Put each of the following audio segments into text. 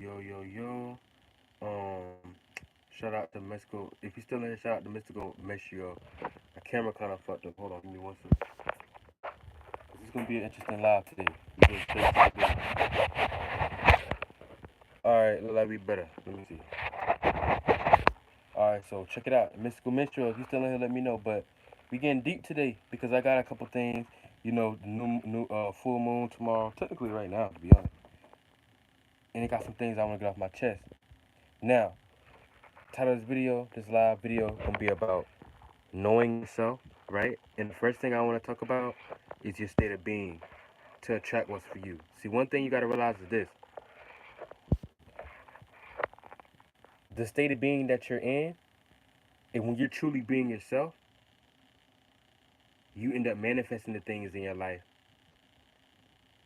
Yo, yo. Shout out to Mexico. If you're still in here, shout out to Mystical Mexico. My camera kind of fucked up. Hold on, give me one second. This is gonna be an interesting live today. We go straight to the business. All right, look like we better. Let me see. All right, so check it out. Mystical Minstrel, if you still in here, let me know. But we getting deep today because I got a couple things. New full moon tomorrow. Technically, right now, to be honest. And I got some things I want to get off my chest. Now, title of this video, this live video, gonna be about knowing yourself, right? And the first thing I want to talk about is your state of being to attract what's for you. See, one thing you got to realize is this: the state of being that you're in, and when you're truly being yourself, you end up manifesting the things in your life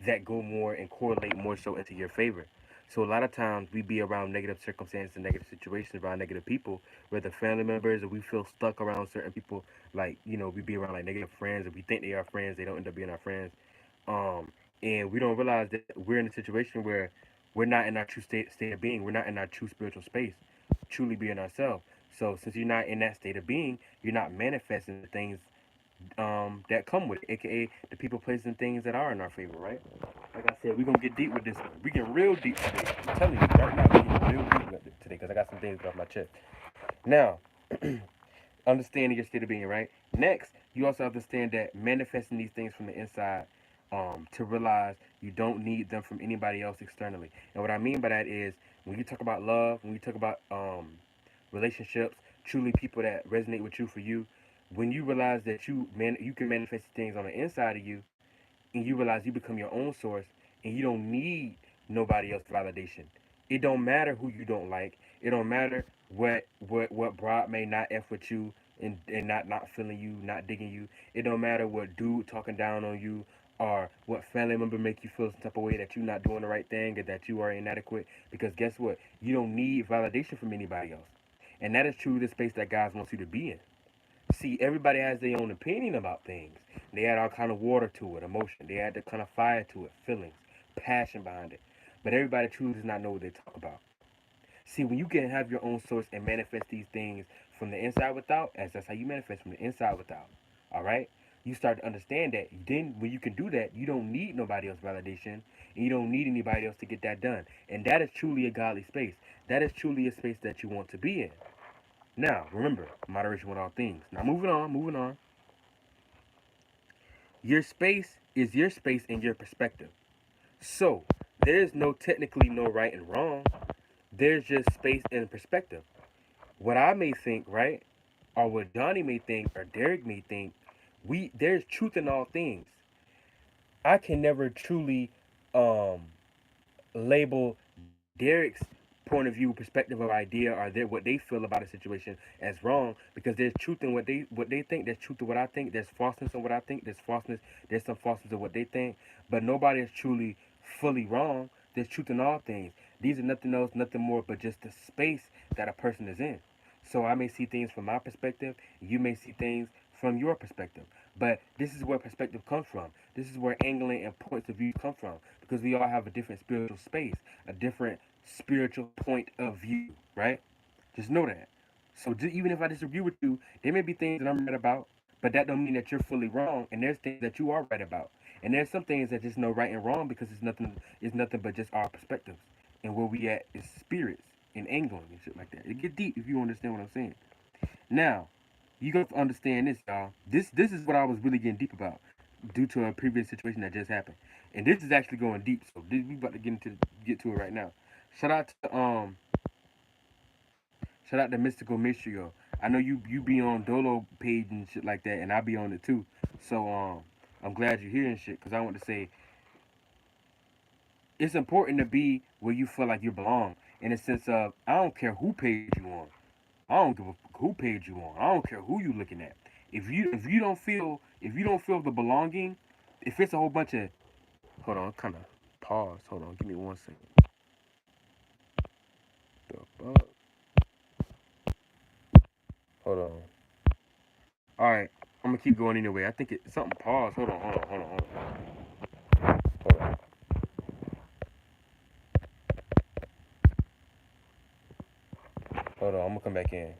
that go more and correlate more so into your favor. So a lot of times we be around negative circumstances and negative situations around negative people, whether family members or we feel stuck around certain people. Like we be around like negative friends, and we think they are friends, they don't end up being our friends. Um, and we don't realize that we're in a situation where we're not in our true state of being. We're not in our true spiritual space, truly being ourselves. So since you're not in that state of being, you're not manifesting the things that come with it, aka the people, places, and things that are in our favor, right? Like I said, we're gonna get deep with this one. We get real deep today. I'm telling you right now, we get real deep with it today because I got some things off my chest. Now, understanding your state of being, right? Next, you also understand that manifesting these things from the inside, to realize you don't need them from anybody else externally. And what I mean by that is when you talk about love, when you talk about relationships, truly people that resonate with you for you, when you realize that you can manifest things on the inside of you, and you realize you become your own source, and you don't need nobody else's validation. It don't matter who you don't like. It don't matter what broad may not f with you and not feeling you, not digging you. It don't matter what dude talking down on you or what family member make you feel some type of way that you're not doing the right thing or that you are inadequate. Because guess what? You don't need validation from anybody else. And that is truly the space that God wants you to be in. See, everybody has their own opinion about things. They add all kind of water to it, emotion. They add the kind of fire to it, feelings, passion behind it. But everybody truly does not know what they talk about. See, when you can have your own source and manifest these things from the inside without, as that's how you manifest from the inside without. All right? You start to understand that. Then, when you can do that, you don't need nobody else's validation, and you don't need anybody else to get that done. And that is truly a godly space. That is truly a space that you want to be in. Now, remember, moderation with all things. Now, moving on. Your space is your space and your perspective. So, there's technically no right and wrong. There's just space and perspective. What I may think, right, or what Johnny may think, or Derek may think, there's truth in all things. I can never truly um, label Derek's point of view, perspective, or idea, or what they feel about a situation as wrong, because there's truth in what they think. There's truth in what I think. There's falseness in what I think. There's falseness. There's some falseness in what they think. But nobody is truly fully wrong. There's truth in all things. These are nothing else, nothing more, but just the space that a person is in. So I may see things from my perspective. You may see things from your perspective. But this is where perspective comes from. This is where angling and points of view come from, because we all have a different spiritual space, a different spiritual point of view, right? Just know that. So even if I disagree with you, there may be things that I'm right about, but that don't mean that you're fully wrong. And there's things that you are right about, and there's some things that just know right and wrong because it's nothing but just our perspectives and where we at is spirits and angling and shit like that. It get deep if you understand what I'm saying. Now, you got to understand this, y'all. This is what I was really getting deep about, due to a previous situation that just happened, and this is actually going deep. So we about to get to it right now. Shout out to shout out to Mystical Mistrio. I know you be on Dolo page and shit like that, and I be on it too. So I'm glad you're here and shit, because I want to say it's important to be where you feel like you belong. In a sense of, I don't care who page you on. I don't give a who page you on. I don't care who you looking at. If you don't feel the belonging, if it's a whole bunch of, hold on, kind of pause. Hold on, give me 1 second. The fuck? Hold on. All right, I'm gonna keep going anyway. I think something paused. Hold on. Hold on, I'm gonna come back in.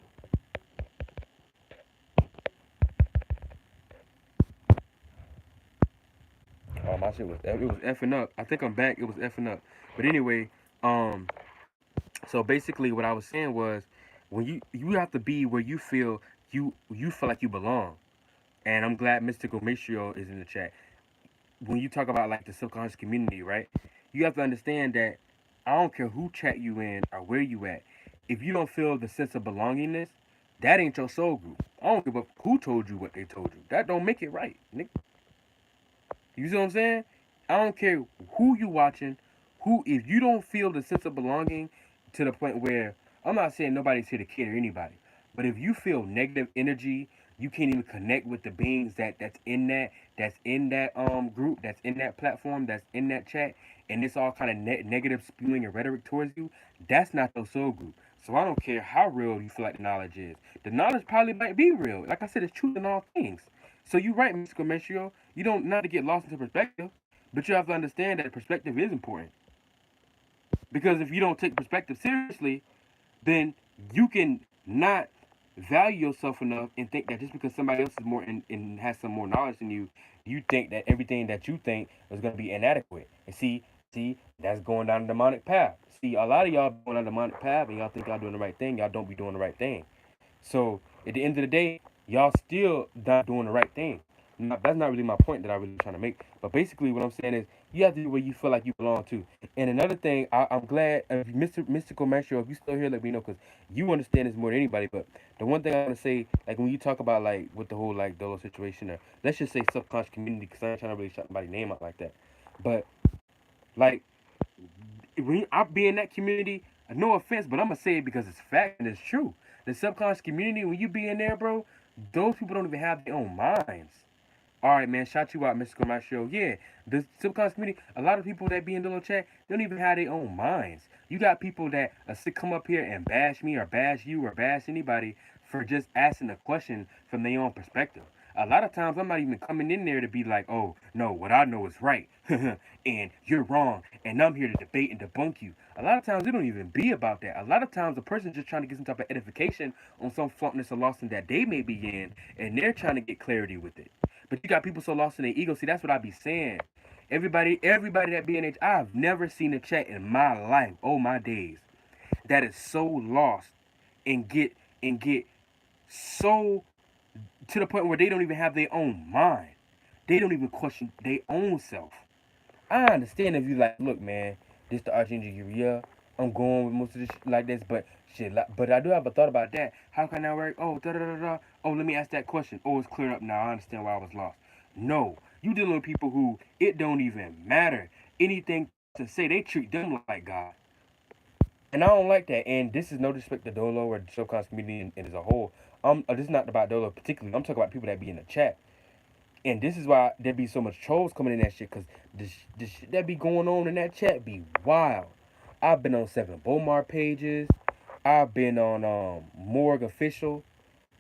Oh, my shit was it was effing up. I think I'm back. It was effing up. But anyway, um, so basically, what I was saying was, when you have to be where you feel like you belong. And I'm glad Mystical Mitrio is in the chat. When you talk about like the subconscious community, right? You have to understand that I don't care who chat you in or where you at. If you don't feel the sense of belongingness, that ain't your soul group. I don't give a who told you what they told you. That don't make it right, Nick. You see what I'm saying? I don't care who you watching, who if you don't feel the sense of belonging to the point where I'm not saying nobody's here to cater anybody, but if you feel negative energy, you can't even connect with the beings that's in that group, that's in that platform, that's in that chat, and it's all kind of negative spewing and rhetoric towards you. That's not your soul group. So I don't care how real you feel like the knowledge is. The knowledge probably might be real. Like I said, it's truth in all things. So you're right, Mr. Commercial. You don't not to get lost into perspective, but you have to understand that perspective is important. Because if you don't take perspective seriously, then you can not value yourself enough and think that just because somebody else is more and has some more knowledge than you think that everything that you think is going to be inadequate. And see, that's going down a demonic path. See, a lot of y'all going on a demonic path and y'all think y'all doing the right thing. Y'all don't be doing the right thing. So at the end of the day, y'all still not doing the right thing. Now, that's not really my point that I really trying to make. But basically, what I'm saying is, you have to do where you feel like you belong to. And another thing, I'm glad, Mr. Mystical Maestro, if you still here, let me know because you understand this more than anybody. But the one thing I want to say, like when you talk about like with the whole like Dolo situation, or let's just say subconscious community, because I'm not trying to really shout somebody's name out like that. But like when I be in that community, no offense, but I'm gonna say it because it's fact and it's true. The subconscious community, when you be in there, bro, those people don't even have their own minds. All right, man, shout you out, Mr. Show. Yeah, the subconscious community, a lot of people that be in the little chat, they don't even have their own minds. You got people that come up here and bash me or bash you or bash anybody for just asking a question from their own perspective. A lot of times I'm not even coming in there to be like, oh, no, what I know is right, and you're wrong, and I'm here to debate and debunk you. A lot of times it don't even be about that. A lot of times the person's just trying to get some type of edification on some flunkness or losing that they may be in, and they're trying to get clarity with it. But you got people so lost in their ego. See, that's what I be saying. Everybody that be in it, I've never seen a chat in my life, oh my days, that is so lost and get so to the point where they don't even have their own mind. They don't even question their own self. I understand if you like, look, man, this the Archangel Uriel. I'm going with most of this shit like this, but shit, but I do have a thought about that. How can that work? Oh, da da da da. Oh, let me ask that question. Oh, it's cleared up now. I understand why I was lost. No, you dealing with people who it don't even matter anything to say. They treat them like God, and I don't like that. And this is no disrespect to Dolo or the subconscious community as a whole. This is not about Dolo particularly. I'm talking about people that be in the chat. And this is why there be so much trolls coming in that shit, because this shit that be going on in that chat be wild. I've been on Seven Bomar pages. I've been on Morgue Official.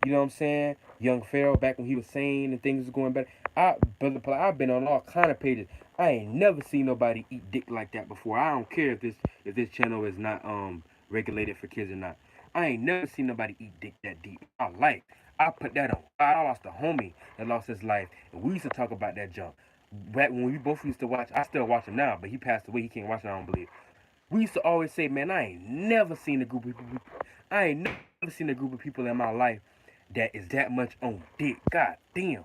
You know what I'm saying? Young Pharaoh back when he was sane and things was going better. I've been on all kind of pages. I ain't never seen nobody eat dick like that before. I don't care if this channel is not regulated for kids or not. I ain't never seen nobody eat dick that deep. I put that on. I lost a homie that lost his life, and we used to talk about that jump. Back when we both used to watch, I still watch him now, but he passed away. He can't watch it. I don't believe. We used to always say, man, I ain't never seen a group of people. I ain't never seen a group of people in my life that is that much on dick. God damn.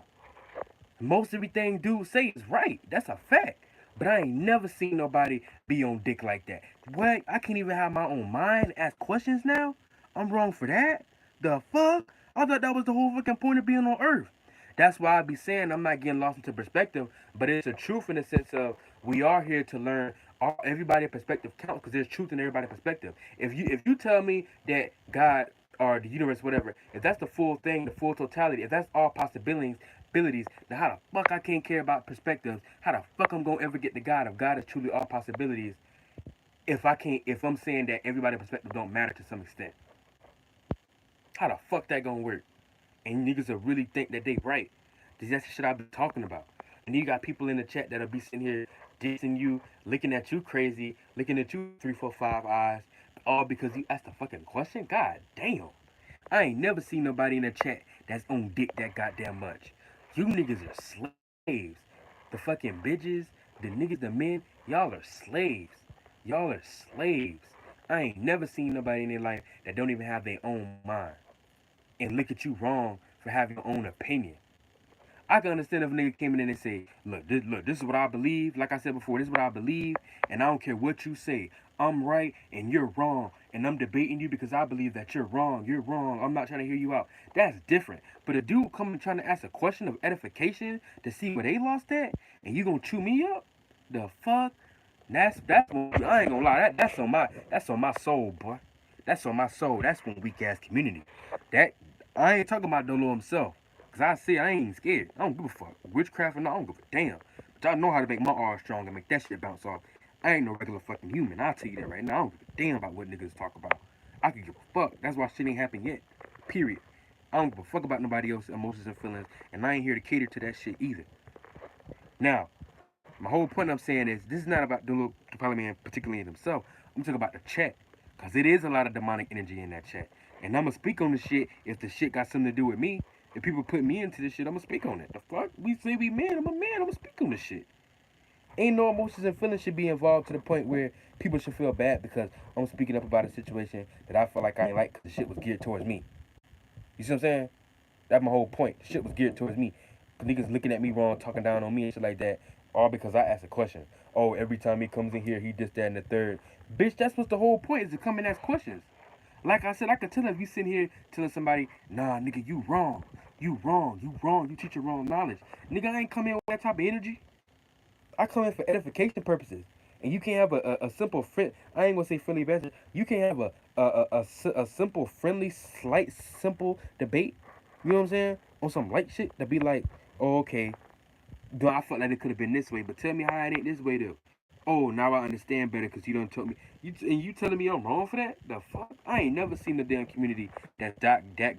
Most everything dudes say is right. That's a fact. But I ain't never seen nobody be on dick like that. What? I can't even have my own mind and ask questions now? I'm wrong for that? The fuck? I thought that was the whole fucking point of being on Earth. That's why I be saying I'm not getting lost into perspective, but it's a truth in the sense of we are here to learn. Everybody's perspective counts because there's truth in everybody's perspective. If you tell me that God or the universe, whatever, if that's the full thing, the full totality, if that's all possibilities, then how the fuck I can't care about perspectives? How the fuck I'm gonna ever get to God if God is truly all possibilities? If I'm saying that everybody's perspective don't matter to some extent, how the fuck that gonna work? And niggas will really think that they right. That's the shit I've been talking about. And you got people in the chat that'll be sitting here dissing you, looking at you crazy, looking at you 3, 4, 5 eyes, All because you asked a fucking question? God damn. I ain't never seen nobody in the chat that's on dick that goddamn much. You niggas are slaves. The fucking bitches, the niggas, the men, y'all are slaves. Y'all are slaves. I ain't never seen nobody in their life that don't even have their own mind and look at you wrong for having your own opinion. I can understand if a nigga came in and say, look, this is what I believe. Like I said before, this is what I believe, and I don't care what you say. I'm right and you're wrong, and I'm debating you because I believe that you're wrong. You're wrong. I'm not trying to hear you out. That's different. But a dude coming trying to ask a question of edification to see where they lost at, and you gonna chew me up? The fuck? That's when, I ain't gonna lie. That's on my soul, boy. That's on my soul. That's one weak ass community. That I ain't talking about Dolo himself. Cause I see I ain't scared. I don't give a fuck. Witchcraft or not, I don't give a damn. But I know how to make my R strong and make that shit bounce off. I ain't no regular fucking human. I'll tell you that right now. I don't give a damn about what niggas talk about. I could give a fuck. That's why shit ain't happened yet. Period. I don't give a fuck about nobody else's emotions and feelings, and I ain't here to cater to that shit either. Now, my whole point I'm saying is this is not about Dolo the Parliament particularly in himself. I'm talking about the chat. Cause it is a lot of demonic energy in that chat. And I'ma speak on the shit if the shit got something to do with me. If people put me into this shit, I'ma speak on it. The fuck? We say we man, I'm a man, I'ma speak on this shit. Ain't no emotions and feelings should be involved to the point where people should feel bad because I'm speaking up about a situation that I feel like I ain't like because the shit was geared towards me. You see what I'm saying? That's my whole point. The shit was geared towards me. Niggas looking at me wrong, talking down on me and shit like that, all because I asked a question. Oh, every time he comes in here, he this, that, and the third. Bitch, that's what the whole point is to come and ask questions. Like I said, I could tell if you sitting here telling somebody, nah, nigga, you wrong. You wrong. You wrong. You teach your wrong knowledge. Nigga, I ain't come in with that type of energy. I come in for edification purposes. And you can't have a simple friend. I ain't gonna say friendly banter. You can't have a simple, friendly, slight, simple debate. You know what I'm saying? On some light shit that be like, oh, okay, though I felt like it could have been this way, but tell me how it ain't this way though. Oh, now I understand better because you don't told me. And you telling me I'm wrong for that? The fuck? I ain't never seen the damn community that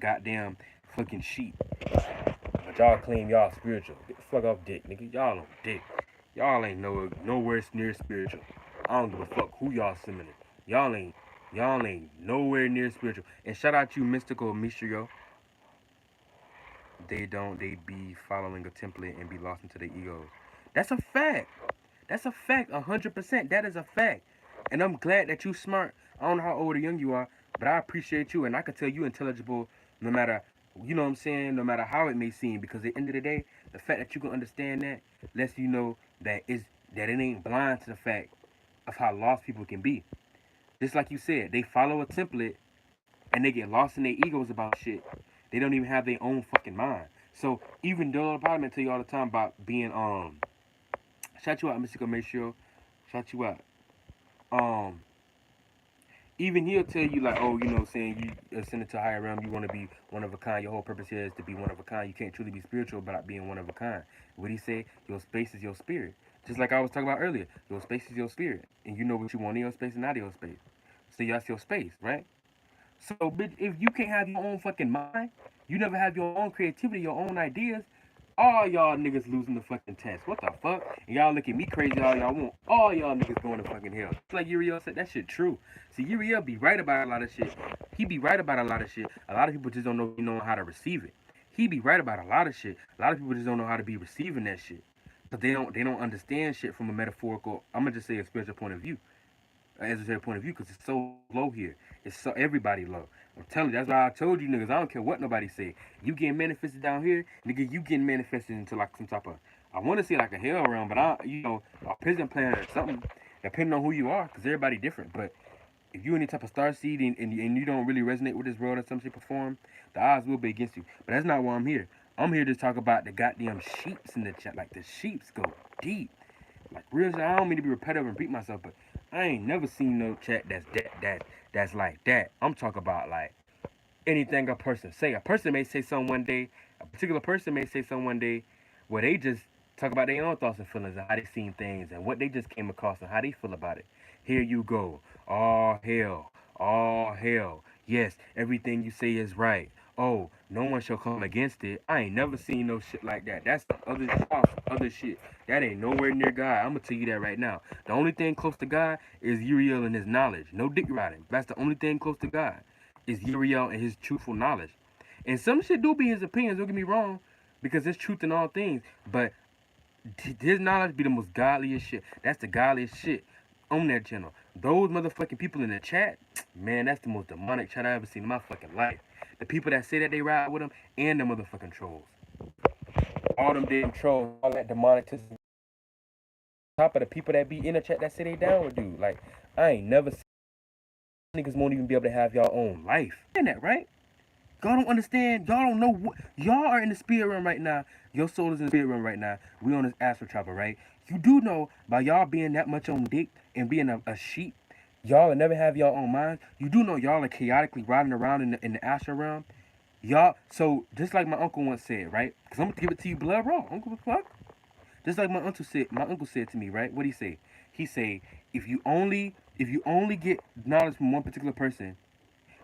goddamn fucking sheep. But y'all claim y'all spiritual. Get the fuck off dick, nigga. Y'all on dick. Y'all ain't nowhere near spiritual. I don't give a fuck who y'all similar. Y'all ain't y'all ain't nowhere near spiritual. And shout out you mystical Mistrio. They be following a template and be lost into their egos. That's a fact. That's a fact, 100%. That is a fact. And I'm glad that you smart. I don't know how old or young you are, but I appreciate you and I can tell you intelligible no matter, you know what I'm saying, no matter how it may seem. Because at the end of the day, the fact that you can understand that lets you know that it ain't blind to the fact of how lost people can be. Just like you said, they follow a template and they get lost in their egos about shit. They don't even have their own fucking mind. So even though the Parliament tell you all the time about being shout you out, Mr. Commercial, shout you out. Um, Even he'll tell you like, oh, you know, saying you ascend to a higher realm, you want to be one of a kind. Your whole purpose here is to be one of a kind. You can't truly be spiritual without being one of a kind. What he say? Your space is your spirit. Just like I was talking about earlier, your space is your spirit, and you know what you want in your space and not in your space. So that's your space, right? So, bitch, if you can't have your own fucking mind, you never have your own creativity, your own ideas, all y'all niggas losing the fucking test. What the fuck? And y'all look at me crazy, all y'all want. All y'all niggas going to fucking hell. It's like Uriel said, that shit true. See, Uriel be right about a lot of shit. He be right about a lot of shit. A lot of people just don't know how to receive it. He be right about a lot of shit. A lot of people just don't know how to be receiving that shit. But they don't understand shit from a metaphorical, I'm gonna just say a spiritual point of view. As a point of view, because it's so low here. It's so everybody low. I'm telling you, that's why I told you niggas, I don't care what nobody say. You getting manifested down here, nigga, you getting manifested into like some type of, I want to say like a hell realm, but a prison planet or something, depending on who you are, because everybody different. But if you any type of star seed and you don't really resonate with this world in some shape or form, the odds will be against you. But that's not why I'm here. I'm here to talk about the goddamn sheeps in the chat. Like the sheeps go deep. Like real shit. I don't mean to be repetitive and repeat myself, but I ain't never seen no chat that's like that. I'm talking about like anything a person say. A person may say something one day, a particular person may say something one day where they just talk about their own thoughts and feelings and how they seen things and what they just came across and how they feel about it. Here you go. All hell. All hell. Yes, everything you say is right. oh, no one shall come against it. I ain't never seen no shit like that. That's the other shit. That ain't nowhere near God. I'm gonna tell you that right now. The only thing close to God is Uriel and his knowledge. No dick riding. That's the only thing close to God is Uriel and his truthful knowledge. And some shit do be his opinions. Don't get me wrong, because there's truth in all things. But his knowledge be the most godliest shit. That's the godliest shit on that channel. Those motherfucking people in the chat, man, that's the most demonic chat I ever seen in my fucking life. The people that say that they ride with him and the motherfucking trolls. All them damn trolls, all that demonic top of the people that be in the chat that say they down with dude. Like, I ain't never seen niggas won't even be able to have y'all own life. And that, right? Y'all don't understand. Y'all don't know what. Y'all are in the spirit realm right now. Your soul is in the spirit realm right now. We on this astral travel, right? You do know by y'all being that much on dick and being a sheep, y'all will never have your own minds. You do know y'all are chaotically riding around in the astral realm. Y'all, so just like my uncle once said, right? Because I'm gonna give it to you blood raw. Uncle, what? Just like my uncle said to me, right? What he say? He say, if you only get knowledge from one particular person,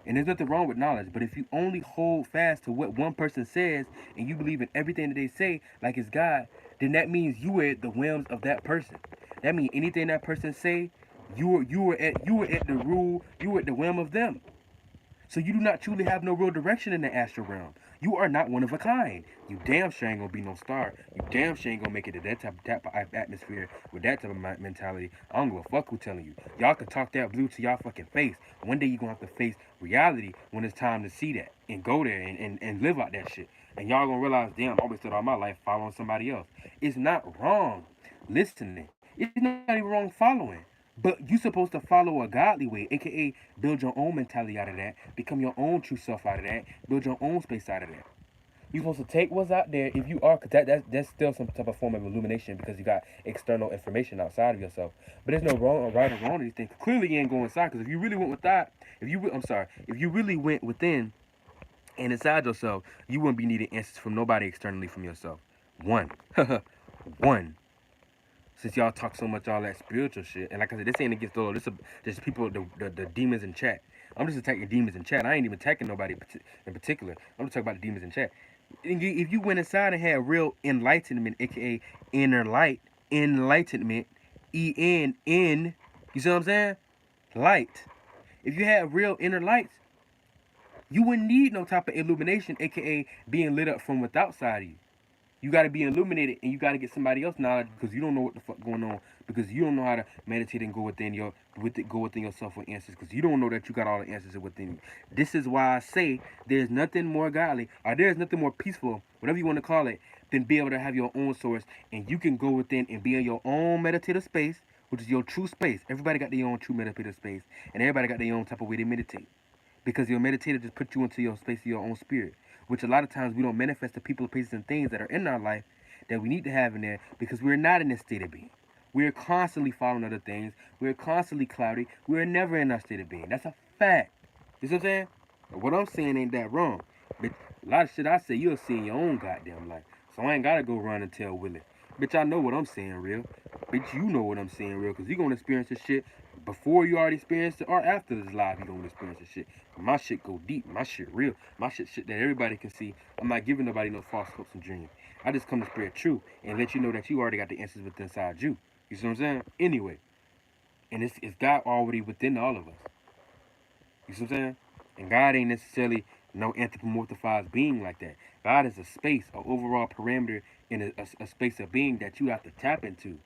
and there's nothing wrong with knowledge, but if you only hold fast to what one person says and you believe in everything that they say, like it's God, then that means you were at the whims of that person. That means anything that person say, you were at the rule, you were at the whim of them. So you do not truly have no real direction in the astral realm. You are not one of a kind. You damn sure ain't gonna be no star. You damn sure ain't gonna make it to that type of atmosphere with that type of mentality. I don't give a fuck who telling you. Y'all can talk that blue to y'all fucking face. One day you gonna have to face reality when it's time to see that and go there and live out that shit. And y'all gonna realize, damn, I always spent all my life following somebody else. It's not wrong listening. It's not even wrong following. But you supposed to follow a godly way, aka build your own mentality out of that, become your own true self out of that, build your own space out of that. You're supposed to take what's out there if you are, because that's still some type of form of illumination because you got external information outside of yourself. But there's no wrong or right or wrong to these things. Clearly, you ain't going inside because if you really went with that, if you really went within and inside yourself, you wouldn't be needing answers from nobody externally from yourself. One, one. Since y'all talk so much all that spiritual shit, and like I said, this ain't against all this people, the demons in chat. I'm just attacking demons in chat. I ain't even attacking nobody in particular. I'm just talking about the demons in chat. If you went inside and had real enlightenment, aka inner light, enlightenment, E-N-N, you see what I'm saying? Light. If you had real inner lights, you wouldn't need no type of illumination, aka being lit up from without side of you. You got to be illuminated, and you got to get somebody else knowledge because you don't know what the fuck going on, because you don't know how to meditate and go within yourself with answers, because you don't know that you got all the answers within you. This is why I say there's nothing more godly, or there's nothing more peaceful, whatever you want to call it, than be able to have your own source, and you can go within and be in your own meditative space, which is your true space. Everybody got their own true meditative space, and everybody got their own type of way to meditate, because your meditator just put you into your space of your own spirit, which a lot of times we don't manifest the people, places, and things that are in our life that we need to have in there because we're not in this state of being. We're constantly following other things. We're constantly cloudy. We're never in our state of being. That's a fact. You see what I'm saying? What I'm saying ain't that wrong. But a lot of shit I say you'll see in your own goddamn life. So I ain't gotta go run and tell Willie. Bitch, I know what I'm saying real. Bitch, you know what I'm saying real. Because you're going to experience this shit before you already experienced it or after this live you're going to experience this shit. My shit go deep. My shit real. My shit that everybody can see. I'm not giving nobody no false hopes and dreams. I just come to spread truth and let you know that you already got the answers within inside you. You see what I'm saying? Anyway. And it's God already within all of us. You see what I'm saying? And God ain't necessarily no anthropomorphized being like that. God is a space, an overall parameter in a space of being that you have to tap into.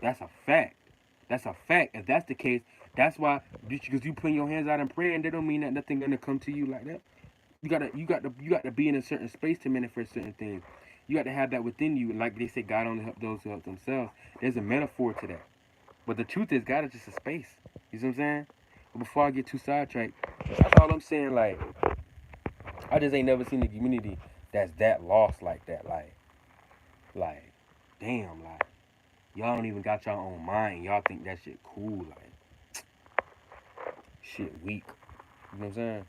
That's a fact. That's a fact. If that's the case, that's why because you putting your hands out and praying, that don't mean that nothing gonna come to you like that. You got to be in a certain space to manifest certain things. You got to have that within you. Like they say, God only help those who help themselves. There's a metaphor to that. But the truth is, God is just a space. You see what I'm saying? But before I get too sidetracked, that's all I'm saying. Like, I just ain't never seen a community that's that lost like that. Like, damn, like, y'all don't even got y'all own mind. Y'all think that shit cool. Like, shit weak. You know what I'm saying?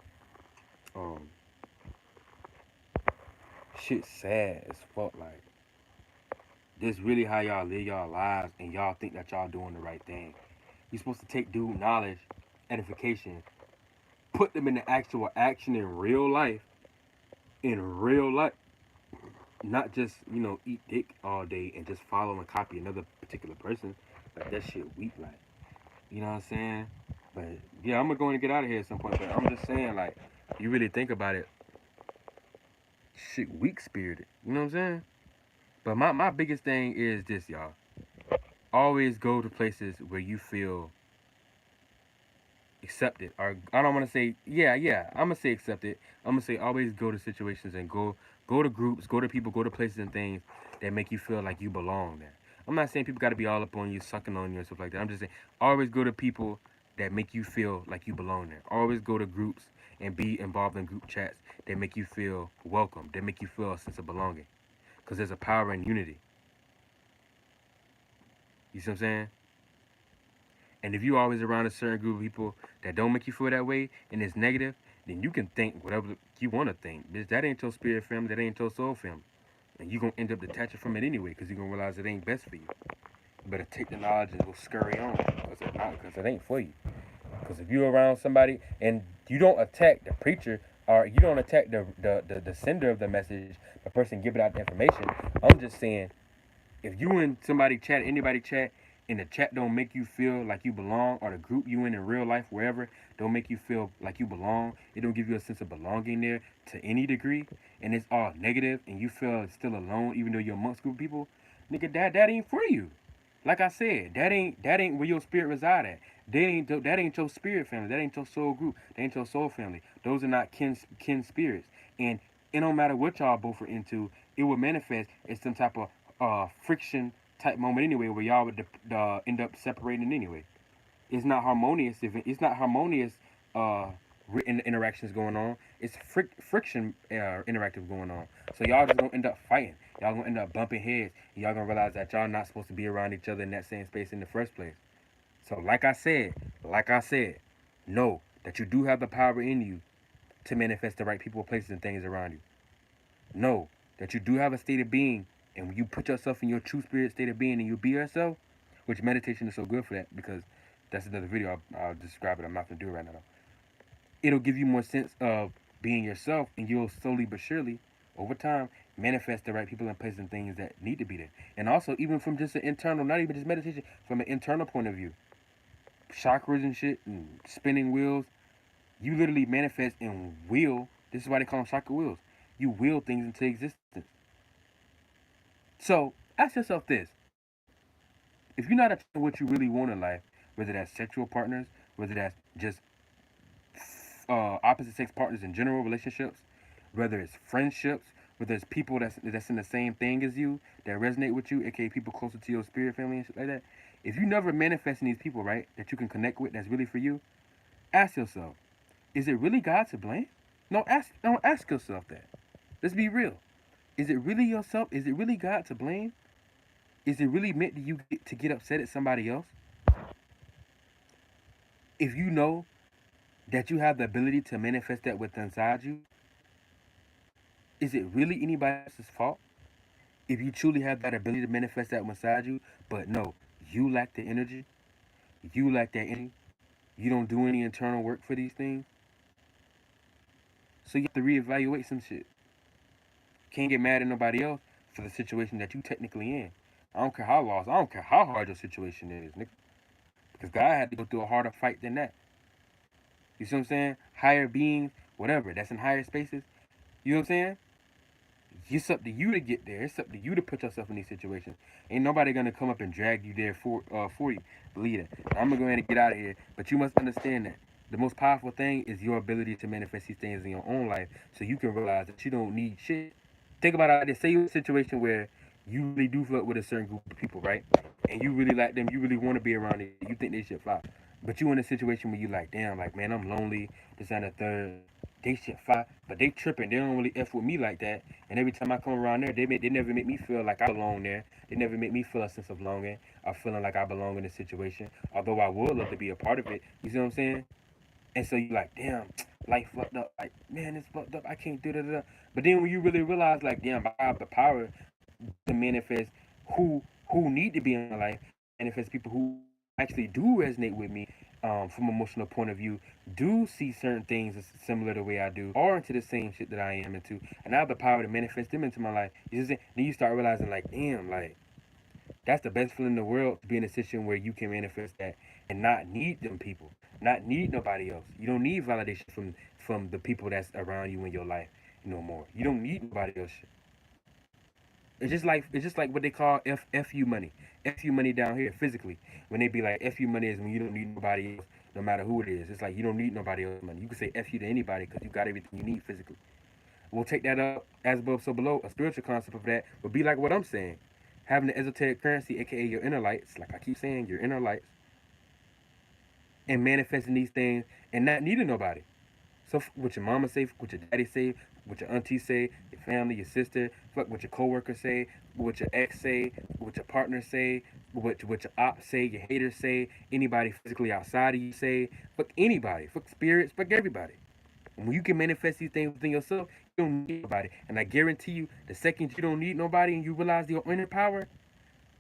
Um, shit sad as fuck. Like, this really how y'all live y'all lives, and y'all think that y'all doing the right thing. You supposed to take dude knowledge, edification, put them into actual action in real life, in real life, not just eat dick all day and just follow and copy another particular person. Like that shit weak. Like you know what I'm saying? But yeah, I'm gonna go and get out of here at some point. But I'm just saying, like, you really think about it, shit, weak spirited. You know what I'm saying? But my biggest thing is this, y'all. Always go to places where you feel accepted. Or I don't want to say yeah. I'm gonna say accepted. I'm gonna say always go to situations and go to groups, go to people, go to places and things that make you feel like you belong there. I'm not saying people got to be all up on you, sucking on you and stuff like that. I'm just saying always go to people that make you feel like you belong there. Always go to groups and be involved in group chats that make you feel welcome, that make you feel a sense of belonging. Because there's a power in unity. You see what I'm saying? And if you always around a certain group of people that don't make you feel that way and it's negative, then you can think whatever you want to think. Bitch, that ain't your spirit family, that ain't your soul family. And you're going to end up detaching from it anyway because you're going to realize it ain't best for you. You better take the knowledge and go scurry on because it ain't for you. Because if you're around somebody and you don't attack the preacher or you don't attack the sender of the message, the person giving out the information, I'm just saying if you and somebody chat, anybody chat, and the chat don't make you feel like you belong, or the group you in real life, wherever, don't make you feel like you belong, it don't give you a sense of belonging there to any degree, and it's all negative, and you feel still alone, even though you're amongst group of people, nigga, that ain't for you. Like I said, that ain't where your spirit reside at. That ain't your spirit family. That ain't your soul group. That ain't your soul family. Those are not kin spirits. And it don't matter what y'all both are into. It will manifest as some type of friction type moment anyway, where y'all would end up separating anyway. It's not harmonious. If it's not harmonious, uh, interactions going on. It's friction interactive going on. So y'all just gonna end up fighting. Y'all gonna end up bumping heads. And y'all gonna realize that y'all not supposed to be around each other in that same space in the first place. So like I said, know that you do have the power in you to manifest the right people, places, and things around you. Know that you do have a state of being, and when you put yourself in your true spirit state of being and you be yourself, which meditation is so good for that because that's another video I'll describe it. I'm not gonna do it right now. It'll give you more sense of being yourself, and you'll slowly but surely, over time, manifest the right people and places and things that need to be there. And also, even from just an internal, not even just meditation, from an internal point of view, chakras and shit, and spinning wheels, you literally manifest and will. This is why they call them chakra wheels. You will things into existence. So ask yourself this: if you're not attracted to what you really want in life, whether that's sexual partners, whether that's just opposite sex partners in general relationships, whether it's friendships, whether it's people that's in the same thing as you that resonate with you, aka people closer to your spirit family and shit like that. If you never manifesting these people, right, that you can connect with, that's really for you, ask yourself: is it really God to blame? No, don't ask yourself that. Let's be real. Is it really yourself? Is it really God to blame? Is it really meant to you to get upset at somebody else? If you know that you have the ability to manifest that within inside you, is it really anybody else's fault? If you truly have that ability to manifest that inside you, but no, you lack the energy, you lack that energy, you don't do any internal work for these things, so you have to reevaluate some shit. Can't get mad at nobody else for the situation that you technically in. I don't care how lost, I don't care how hard your situation is, nigga. Because God had to go through a harder fight than that. You see what I'm saying? Higher beings, whatever, that's in higher spaces. You know what I'm saying? It's up to you to get there. It's up to you to put yourself in these situations. Ain't nobody gonna come up and drag you there for you. Believe it. I'm gonna go ahead and get out of here. But you must understand that the most powerful thing is your ability to manifest these things in your own life, so you can realize that you don't need shit. Think about it. Say you're in a situation where you really do fuck with a certain group of people, right? And you really like them. You really want to be around it. You think they should fly. But you in a situation where you like, damn, like man, I'm lonely. This and the third. They shit fly, but they tripping. They don't really f with me like that. And every time I come around there, they never make me feel like I belong there. They never make me feel a sense of belonging or feeling like I belong in the situation. Although I would love to be a part of it. You see what I'm saying? And so you like, damn, life fucked up. Like, man, it's fucked up. I can't do that. But then when you really realize, like, damn, I have the power to manifest who need to be in my life, manifest people who actually do resonate with me, from an emotional point of view, do see certain things as similar to the way I do, or into the same shit that I am into, and I have the power to manifest them into my life. Then you start realizing, like, damn, like, that's the best feeling in the world, to be in a situation where you can manifest that and not need them people, not need nobody else. You don't need validation from the people that's around you in your life no more. You don't need nobody else. It's just like what they call FU money. FU money down here physically. When they be like FU money is when you don't need nobody else, no matter who it is. It's like you don't need nobody else money. You can say FU to anybody because you got everything you need physically. We'll take that up as above, so below. A spiritual concept of that would be like what I'm saying. Having the esoteric currency, aka your inner lights, like I keep saying, your inner lights, and manifesting these things and not needing nobody. So what your mama say, what your daddy say, what your auntie say, your family, your sister, fuck what your coworker say, what your ex say, what your partner say, what your ops say, your haters say, anybody physically outside of you say, fuck anybody, fuck spirits, fuck everybody. And when you can manifest these things within yourself, you don't need nobody. And I guarantee you, the second you don't need nobody and you realize your inner power,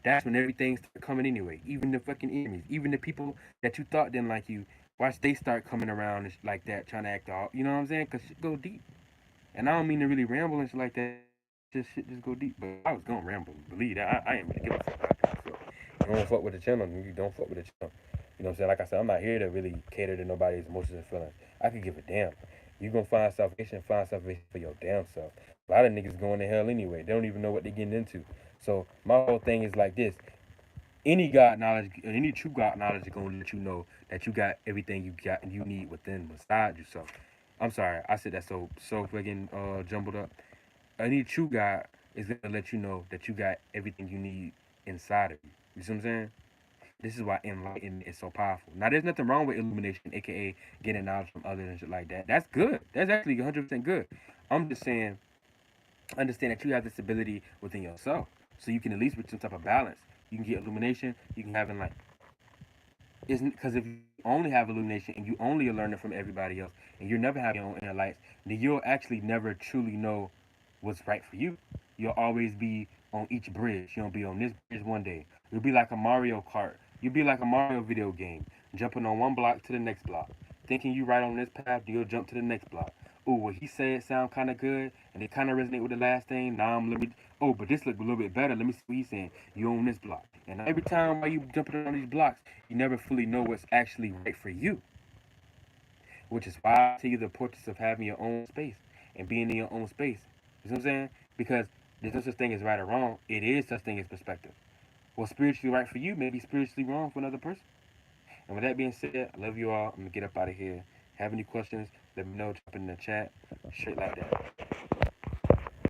that's when everything starts coming anyway. Even the fucking enemies, even the people that you thought didn't like you, watch they start coming around and like that, trying to act all, you know what I'm saying? Cause shit go deep. And I don't mean to really ramble and shit like that. Just shit just go deep. But I was gonna ramble. Believe that. I ain't really give a fuck about that. So you don't fuck with the channel, you don't fuck with the channel. You know what I'm saying? Like I said, I'm not here to really cater to nobody's emotions and feelings. I could give a damn. You gonna find salvation for your damn self. A lot of niggas going to hell anyway. They don't even know what they're getting into. So my whole thing is like this: any God knowledge, any true God knowledge is gonna let you know that you got everything you need within inside yourself. I'm sorry, I said that so fucking jumbled up. Any true God is gonna let you know that you got everything you need inside of you. You see what I'm saying? This is why enlightenment is so powerful. Now, there's nothing wrong with illumination, aka getting knowledge from others and shit like that. That's good. That's actually 100% good. I'm just saying, understand that you have this ability within yourself, so you can at least reach some type of balance. You can get illumination. You can have enlightenment. Isn't because if you only have illumination and you only are learning from everybody else, and you're never having your own inner lights, then you'll actually never truly know what's right for you. You'll always be on each bridge. You'll be on this bridge one day. You'll be like a Mario Kart. You'll be like a Mario video game, jumping on one block to the next block, thinking you right on this path. You'll jump to the next block. Oh, what he said sound kind of good, and it kind of resonate with the last thing. Now I'm let me. Oh, but this look a little bit better. Let me see what he's saying. You on this block, and every time while you jumping on these blocks, you never fully know what's actually right for you. Which is why I tell you the importance of having your own space and being in your own space. You know what I'm saying? Because there's no such thing as right or wrong. It is such thing as perspective. What's spiritually right for you may be spiritually wrong for another person. And with that being said, I love you all. I'm gonna get up out of here. Have any questions? Let me know. Drop it in the chat. Straight like that.